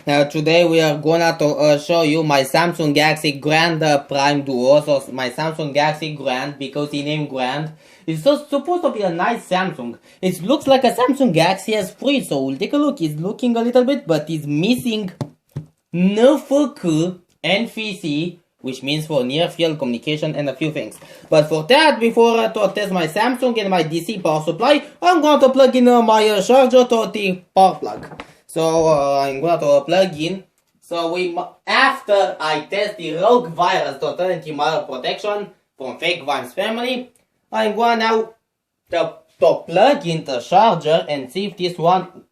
Today we are gonna to show you my Samsung Galaxy Grand Prime Duo. So my Samsung Galaxy Grand, because he named Grand. It's supposed to be a nice Samsung. It looks like a Samsung Galaxy S3, so we'll take a look. It's looking a little bit, but it's missing NFC and NFC, which means for near field communication and a few things. But for that, before to test my Samsung and my DC power supply, I'm going to plug in my charger to the power plug. So I'm going to plug in. So after I test the rogue virus to anti-malware protection from fake virus family, I'm going now to plug in the charger and see if this one.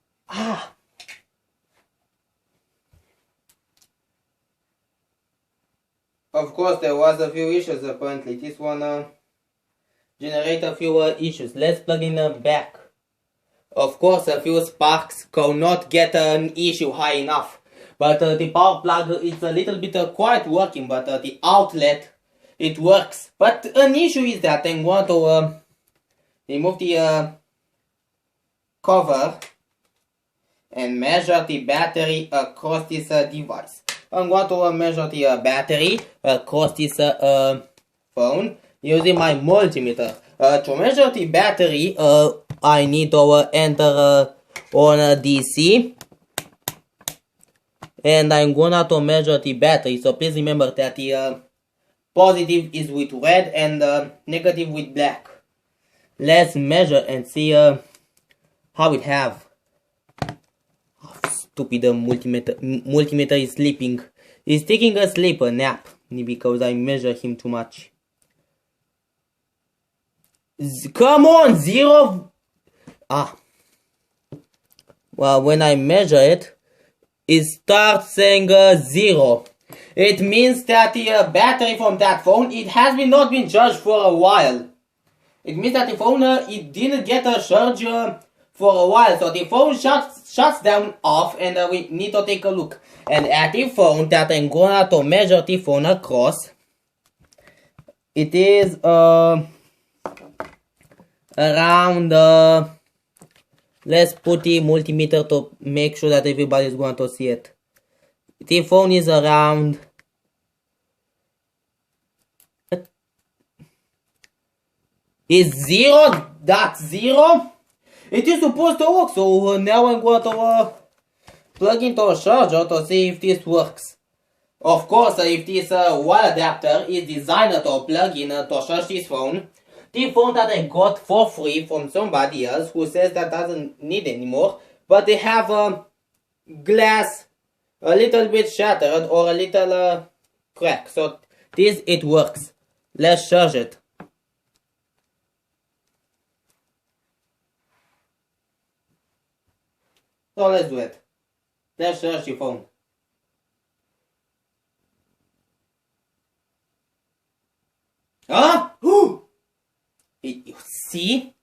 Of course, there was a few issues apparently. This one generated a few issues. Let's plug in back. Of course, a few sparks cannot get an issue high enough. But the power plug is a little bit quite working, but the outlet, it works. But an issue is that I'm going to remove the cover and measure the battery across this device. I'm going to measure the battery across this phone using my multimeter. To measure the battery, I need to enter on DC, and I'm gonna to measure the battery. So please remember that the positive is with red and negative with black. Let's measure and see how it have. Stupid multimeter is sleeping. He's taking a nap because I measure him too much. Come on, 0. Well, when I measure it, it starts saying 0. It means that the battery from that phone, it has not been charged for a while. It means that the phone it didn't get a charge for a while, so the phone shuts down off, and we need to take a look. And at the phone that I'm gonna to measure the phone across, it is around let's put the multimeter to make sure that everybody is going to see it. The phone is around is 0.0. It is supposed to work, so now I'm going to plug into a charger to see if this works. Of course, if this wire adapter is designed to plug in to charge this phone, the phone that I got for free from somebody else who says that doesn't need anymore, but they have glass a little bit shattered or a little crack. So this, it works. Let's charge it. So let's do it. Let's charge the phone. You see?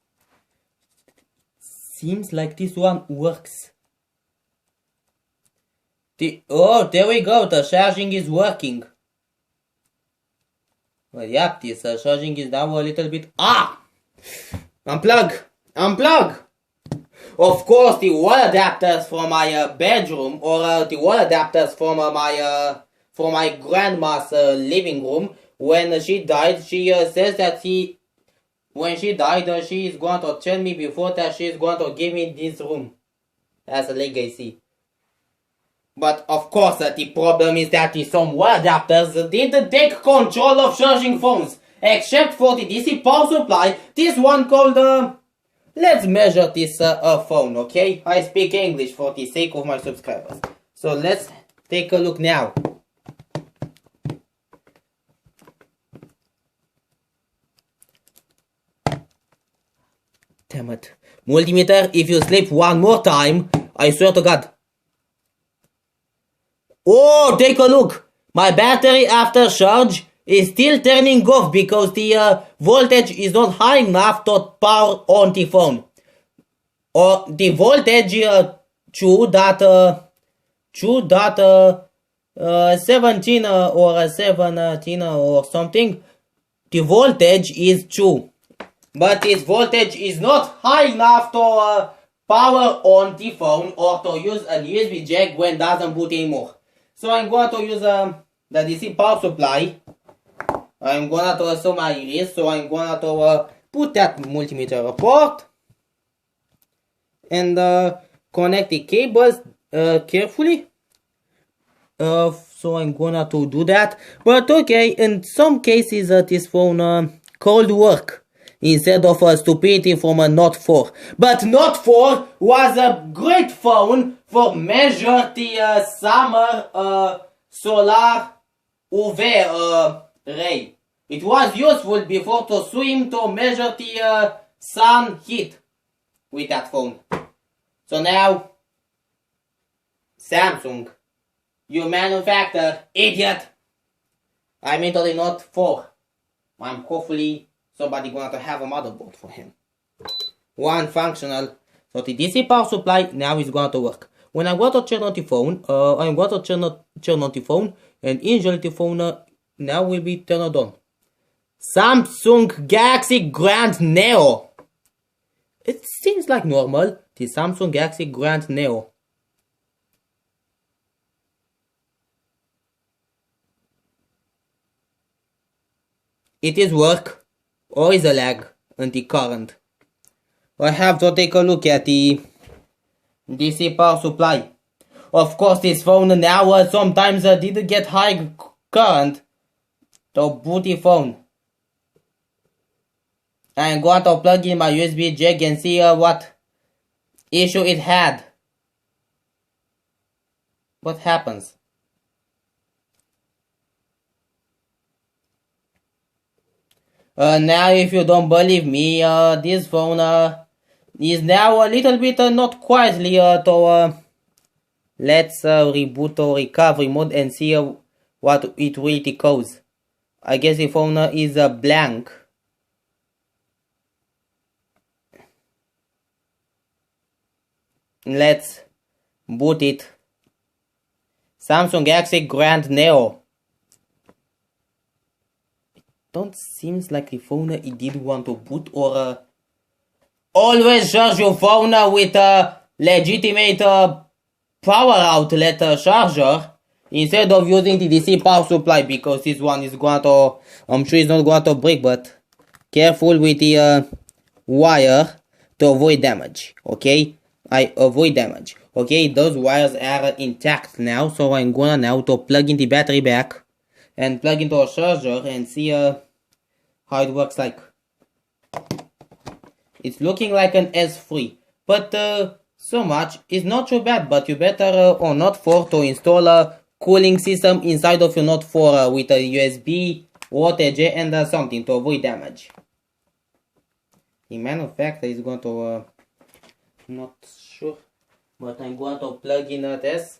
Seems like this one works. Oh, there we go. The charging is working. Well, yep, this charging is now a little bit. Unplug. Of course, the wall adapters for my bedroom, or the wall adapters for my grandma's living room. When she died, she says that when she died, she is going to tell me before that she is going to give me this room as a legacy. But of course, the problem is that some wall adapters didn't take control of charging phones, except for the DC power supply. This one called let's measure this phone, okay? I speak English for the sake of my subscribers. So let's take a look now. Damn it. Multimeter, if you sleep one more time, I swear to God. Oh, take a look. My battery after charge is still turning off because the voltage is not high enough to power on the phone. Or the voltage 17 or 17 or something. The voltage is 2. But this voltage is not high enough to power on the phone or to use a USB jack when doesn't boot anymore. So I'm going to use the DC power supply. I'm going to assume I erase, so I'm going to put that multimeter port and connect the cables carefully. So I'm gonna to do that, but okay, in some cases this phone could work instead of a stupidity from a Note 4. But Note 4 was a great phone for measure the summer solar UV ray. It was useful before to swim to measure the sun heat with that phone. So now, Samsung, you manufacturer, idiot! I'm into the Note 4. I'm hopefully somebody going to have a motherboard for him. One functional. So the DC power supply now is going to work. When I'm going to turn on the phone, I'm going to turn on the phone, and usually the phone now will be turned on. Samsung Galaxy Grand Neo. It seems like normal. The Samsung Galaxy Grand Neo. It is work or is a lag on the current. I have to take a look at the DC power supply. Of course, this phone now sometimes didn't get high current to boot the phone. I'm going to plug in my USB jack and see what issue it had. What happens? Now if you don't believe me, this phone is now a little bit not quietly to let's reboot or recovery mode and see what it really causes. I guess the phone is blank. Let's boot it. Samsung Galaxy Grand Neo. Don't seems like the phone it did want to boot or always charge your phone with a legitimate power outlet charger instead of using the DC power supply, because this one is going to, I'm sure it's not going to break, but careful with the wire to avoid damage. Okay, I avoid damage. Okay, those wires are intact now, so I'm gonna now to plug in the battery back and plug into a charger and see how it works like. It's looking like an S3, but so much is not too bad, but you better on Note 4 to install a cooling system inside of your Note 4 with a USB, water jet and something to avoid damage. The manufacturer is going to, not sure, but I'm going to plug in this.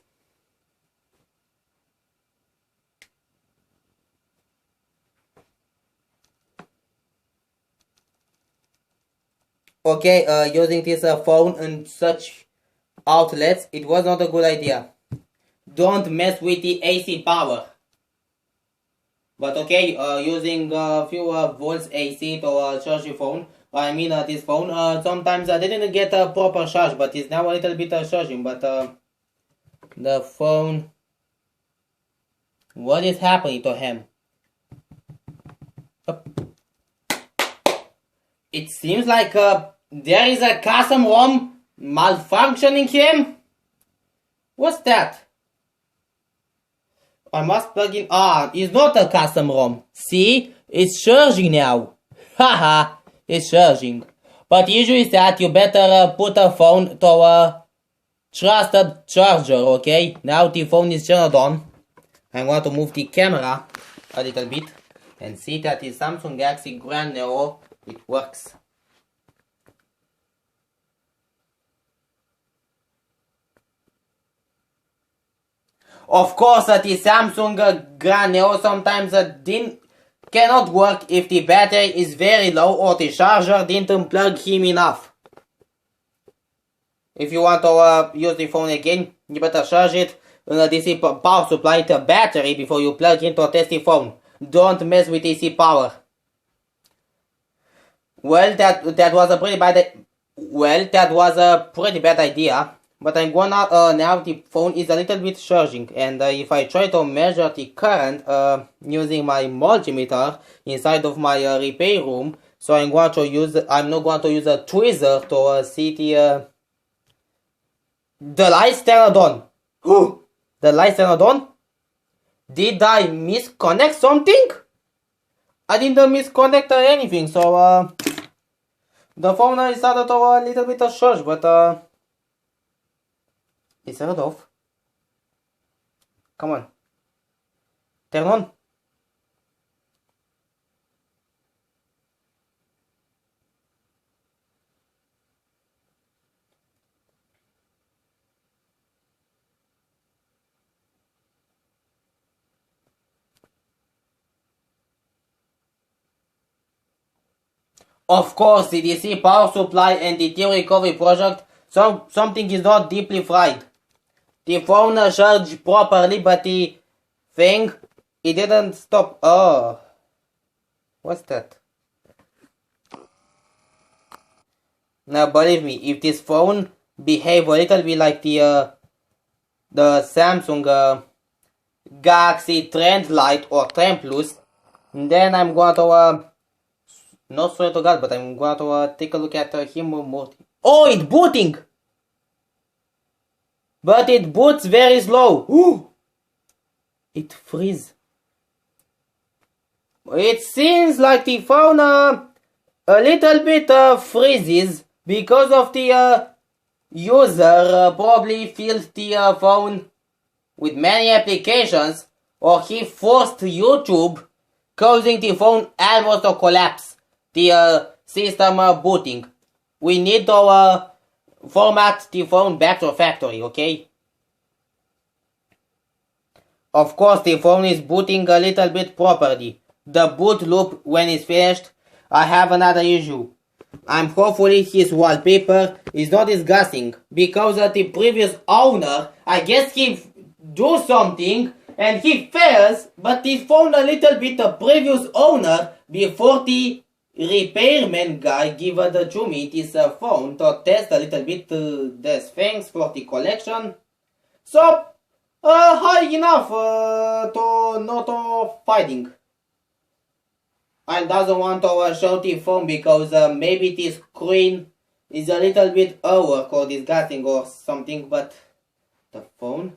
Okay, using this phone and such outlets, it was not a good idea. Don't mess with the AC power. But okay, using a few volts AC to charge your phone. I mean this phone, sometimes I didn't get a proper charge, but it's now a little bit charging. But the phone, what is happening to him? It seems like there is a custom ROM malfunctioning him. What's that? I must plug in. Ah, it's not a custom ROM. See, it's charging now. Haha, it's charging. But the issue is that you better put a phone to a trusted charger. Okay, now the phone is turned on. I'm going to move the camera a little bit and see that the Samsung Galaxy Grand Neo, it works. Of course, the Samsung Grand Neo sometimes cannot work if the battery is very low or the charger didn't plug him enough. If you want to use the phone again, you better charge it in a DC power supply to battery before you plug in to test the phone. Don't mess with DC power. Well, that was a pretty bad Well, that was a pretty bad idea, but I'm gonna, now the phone is a little bit surging, and if I try to measure the current using my multimeter inside of my repair room, so I'm not going to use a tweezer to see the lights turned on. The lights turned on? Did I misconnect something? I didn't misconnect anything, so the phone started to a little bit of surge, but it's turned off. Come on. Turn on. Of course, the DC power supply and the tear recovery project, something is not deeply fried. The phone charged properly, but the thing, it didn't stop. Oh, what's that? Now, believe me, if this phone behave a little bit like the Samsung Galaxy Trend Lite or Trend Plus, then I'm going to not swear to God, but I'm going to take a look at him more. Oh, it's booting! But it boots very slow. Ooh! It freezes. It seems like the phone a little bit freezes because of the user probably filled the phone with many applications, or he forced YouTube, causing the phone almost to collapse. The system booting. We need to format the phone back to factory, okay? Of course, the phone is booting a little bit properly. The boot loop, when it's finished, I have another issue. Hopefully his wallpaper is not disgusting, because the previous owner, I guess he do something and he fails, but he found a little bit the previous owner before the repairman guy give to me this phone to test a little bit these things for the collection. So, high enough to not fighting. I doesn't want to show the phone because maybe the screen is a little bit over or disgusting or something, but the phone,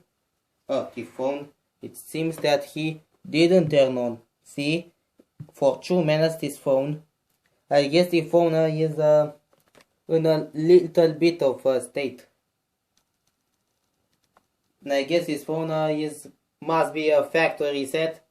the phone, it seems that he didn't turn on. See, for 2 minutes this phone, I guess the phone is in a little bit of a state. And I guess this phone must be a factory reset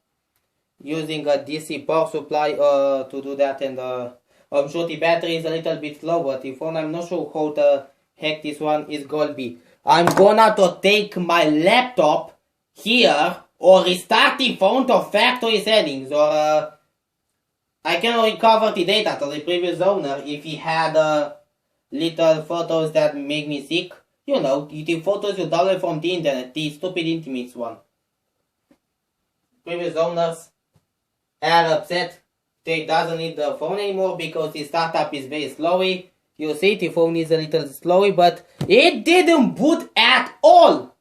using a DC power supply to do that, and I'm sure the battery is a little bit low, but the phone, I'm not sure how the heck this one is gonna be. I'm gonna to take my laptop here or restart the phone to factory settings, or I can recover the data to the previous owner if he had little photos that make me sick. You know, the photos you download from the internet, the stupid intimates one. Previous owners are upset. They doesn't need the phone anymore because the startup is very slowy. You see, the phone is a little slowy, but it didn't boot at all.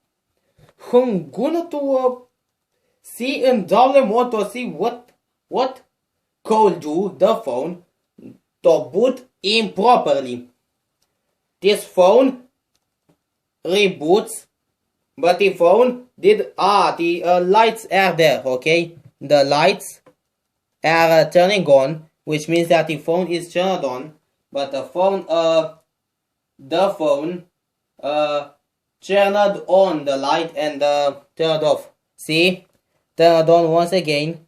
I'm gonna to see in download mode to see what could do the phone to boot improperly. This phone reboots, but the phone did the lights are there, okay? The lights are turning on, which means that the phone is turned on, but the phone turned on the light and turned off. See, turned on once again,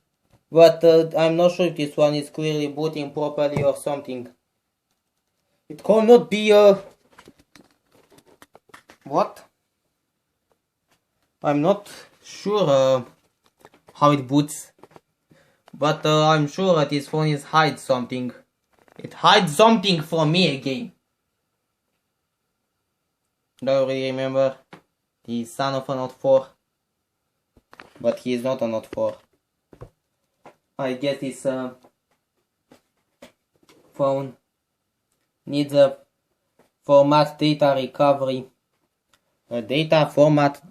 but I'm not sure if this one is clearly booting properly or something. It cannot be what? I'm not sure how it boots, but I'm sure that this phone is hides something. It hides something from me again. Don't really remember the son of a Note 4, but he is not a Note 4. I guess this phone needs a format data recovery, data format,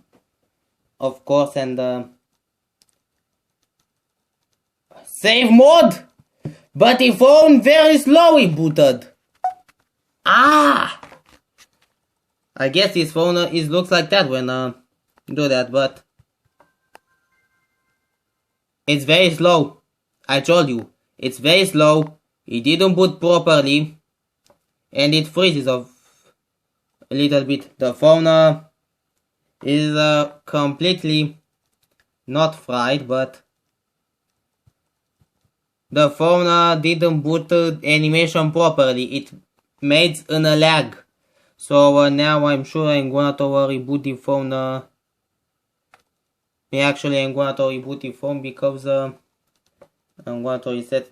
of course, and save mode. But the phone very slowly booted. Ah! I guess this phone looks like that when do that, but it's very slow. I told you, it's very slow. It didn't boot properly, and it freezes off a little bit. The phone is completely not fried, but the phone didn't boot animation properly. It made a lag. So now I'm sure I'm gonna to reboot the phone. Actually, I'm gonna to reboot the phone because I'm going to reset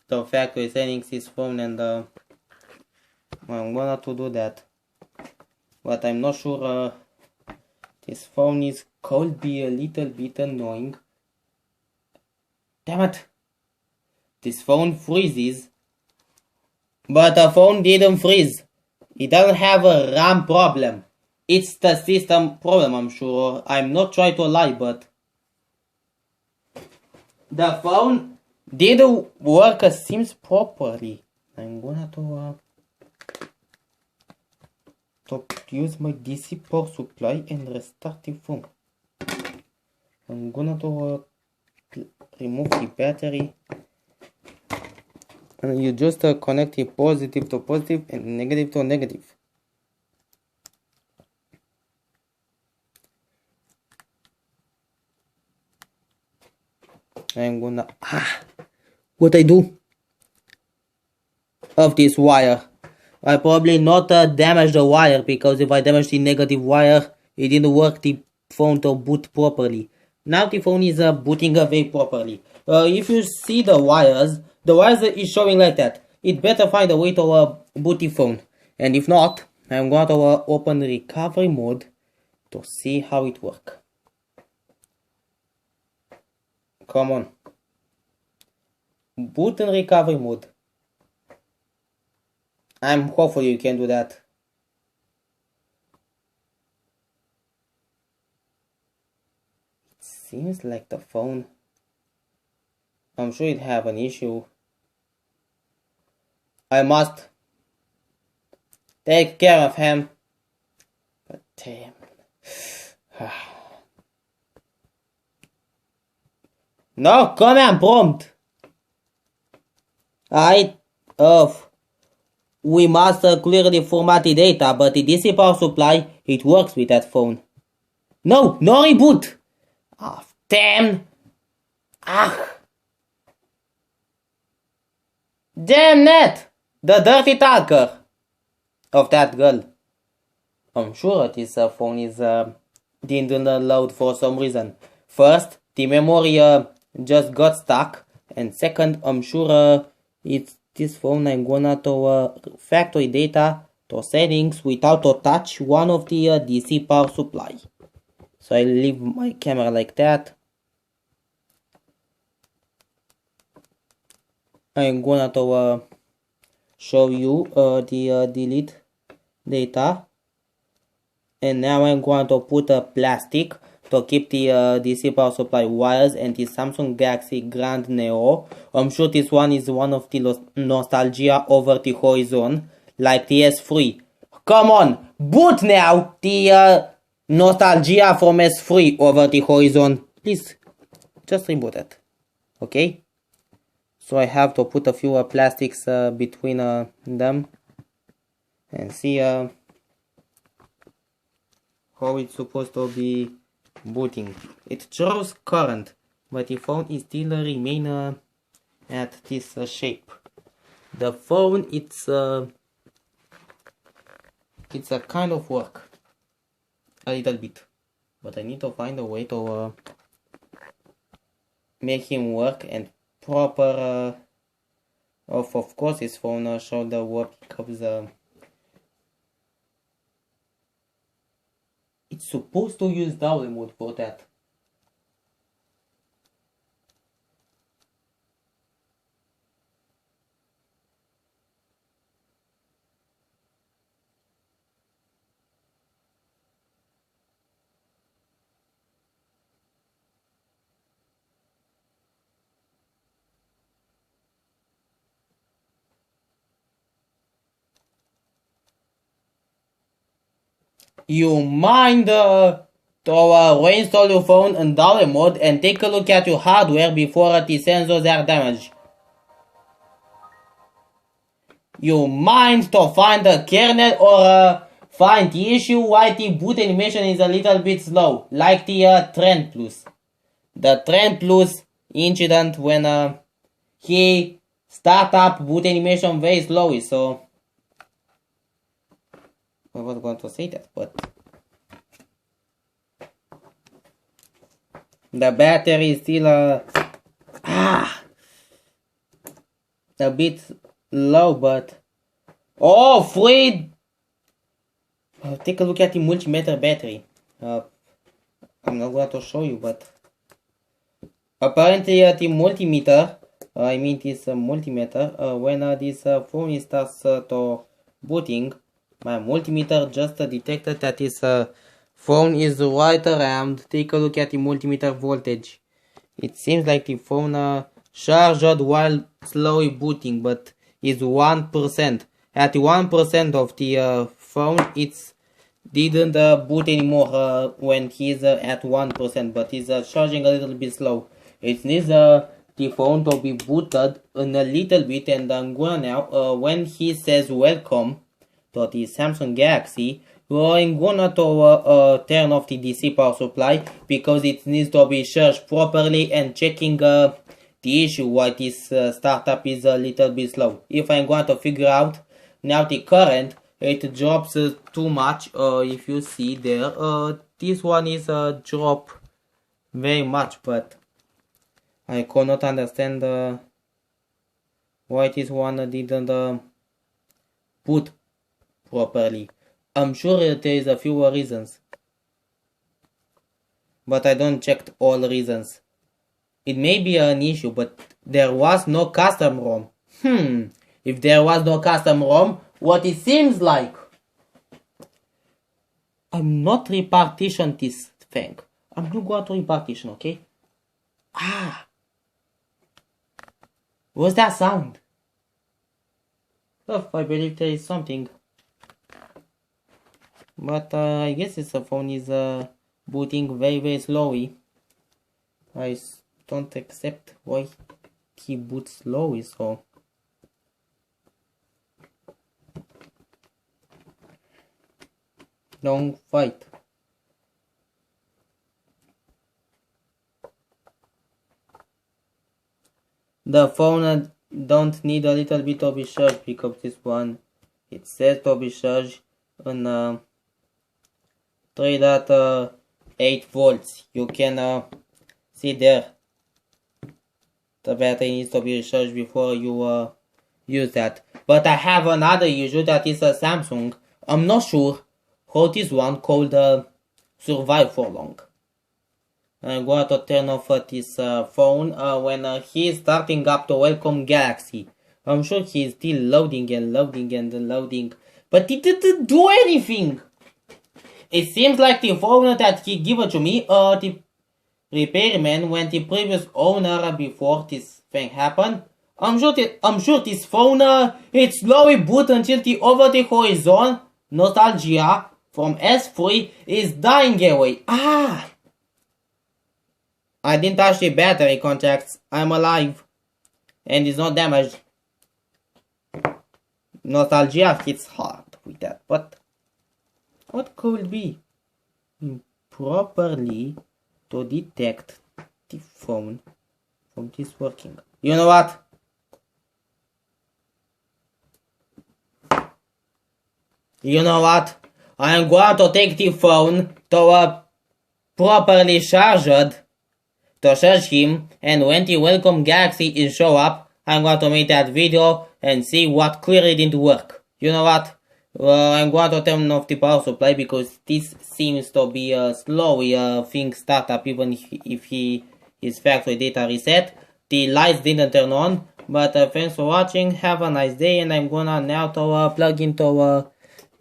the factory settings this phone, and I'm gonna to do that. But I'm not sure this phone could be a little bit annoying. Damn it! This phone freezes, but the phone didn't freeze. It doesn't have a RAM problem. It's the system problem, I'm sure. I'm not trying to lie, but the phone didn't work as seems properly. I'm gonna to use my DC power supply and restart the phone. I'm gonna to remove the battery, and you just connect the positive to positive and negative to negative. I'm gonna what I do of this wire. I probably not damage the wire, because if I damage the negative wire, it didn't work the phone to boot properly. Now the phone is booting very properly. If you see the wires is showing like that. It better find a way to boot the phone. And if not, I'm going to open recovery mode to see how it works. Come on. Boot in recovery mode. I'm hopefully you can do that. It seems like the phone, I'm sure it have an issue. I must take care of him. But damn. No command prompt. We must clear the formatted data, but the DC power supply, it works with that phone. No reboot. Damn. Damn net. The dirty talker of that girl. I'm sure this phone is didn't load for some reason. First, the memory just got stuck, and second, I'm sure it's this phone. I'm gonna to factory data to settings without to touch one of the DC power supply. So I leave my camera like that. I'm gonna to show you the delete data, and now I'm going to put a plastic to keep the DC power supply wires and the Samsung Galaxy Grand Neo. I'm sure this one is one of the nostalgia over the horizon, like the S3. Come on, boot now the nostalgia from S3 over the horizon. Please, just reboot it. Okay? So I have to put a few plastics between them and see how it's supposed to be booting. It draws current, but the phone is still remain at this shape. The phone, it's a kind of work a little bit, but I need to find a way to make him work and proper. Of course, his phone show the work because it's supposed to use double mode for that. you mind to reinstall your phone in dollar mode and take a look at your hardware before the sensors are damaged. You mind to find the kernel or find the issue why the boot animation is a little bit slow, like the Trend Plus. The Trend Plus incident when he start up boot animation very slowly, so I was going to say that, but the battery is still a bit low, but free. Take a look at the multimeter battery. I'm not going to show you, but apparently the multimeter, I mean this multimeter, when this phone starts to booting, my multimeter just detected that this phone is right around. Take a look at the multimeter voltage. It seems like the phone charged while slowly booting, but is 1%. At 1% of the phone, it didn't boot anymore when he's at 1%, but he's charging a little bit slow. It needs the phone to be booted in a little bit, and I'm gonna now, when he says welcome to the Samsung Galaxy, I'm gonna to turn off the DC power supply because it needs to be charged properly and checking the issue why this startup is a little bit slow. If I'm going to figure out now the current, it drops too much. If you see there, this one is drop very much, but I could not understand why this one didn't boot properly. I'm sure there is a few reasons, but I don't check all reasons. It may be an issue, but there was no custom ROM. If there was no custom ROM, what it seems like, I'm not repartition this thing. I'm not going to repartition, okay? What's that sound? Oh, I believe there is something. But I guess this phone is booting very, very slowly. I don't accept why he boots slowly, so don't fight. The phone don't need a little bit to be charged because this one, it says to be charged on 3.8 volts. You can see there the battery needs to be recharged before you use that. But I have another issue that is a Samsung. I'm not sure how this one called survive for long. I'm going to turn off this phone when he's starting up to welcome Galaxy. I'm sure he's still loading and loading and loading, but it didn't do anything. It seems like the phone that he gave it to me, the repairman, when the previous owner before this thing happened, I'm sure this phone it slowly boot until the over the horizon nostalgia from S3 is dying away. I didn't touch the battery contacts. I'm alive and it's not damaged. Nostalgia hits hard with that, but what could be properly to detect the phone from this working? You know what? I am going to take the phone to properly charged to charge him, and when the welcome Galaxy is show up, I'm going to make that video and see what clearly didn't work. You know what? I'm going to turn off the power supply because this seems to be a slowy thing startup even if his factory data reset. The lights didn't turn on, but thanks for watching, have a nice day, and I'm gonna now to plug into a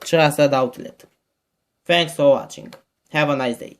trusted outlet. Thanks for watching, have a nice day.